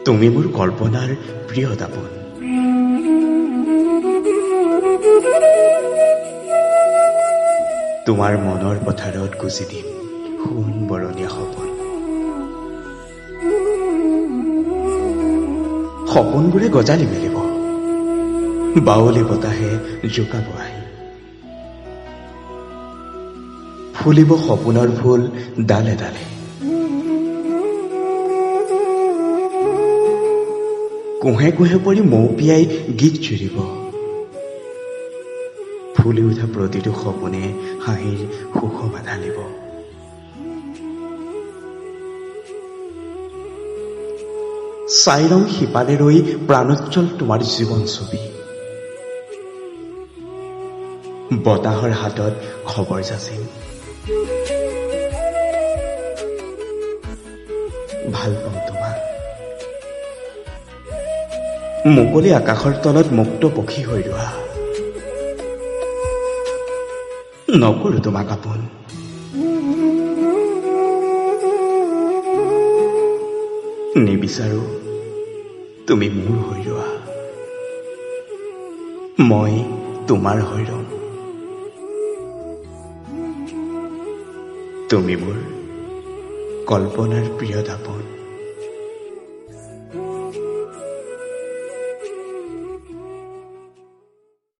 তুমি মোৰ কল্পনাৰ প্ৰিয় দাপোন। তোমাৰ মনৰ পথাৰত গুচি দিম সোণ বৰণীয়া সপোন। সপোনবোৰে গজালি মেলিব, বাউলী বতাহে জোকাব আহি। ফুলিব সপোনৰ ফুল ডালে ডালে, কোহে কোহে পৰি মৌপিয়াই গীত জুৰিব। ফুলি উঠা প্ৰতিটো সপোনে হাঁহিৰ সুষমা ঢালিব। চাই ৰং সিপাৰে ৰৈ প্ৰাণোজ্জ্বল তোমাৰ জীৱন ছবি। বতাহৰ হাতত খবৰ যাচিম, ভাল পাওঁ তোমাক। মুকলি আকাশৰ তলত মুক্ত পক্ষী হৈ ৰোৱা, নকৰো তোমাক আপোন। নিবিচাৰো তুমি মোৰ হৈ ৰোৱা, মই তোমাৰ হৈ ৰম। তুমি মোৰ কল্পনাৰ প্ৰিয় দাপোন।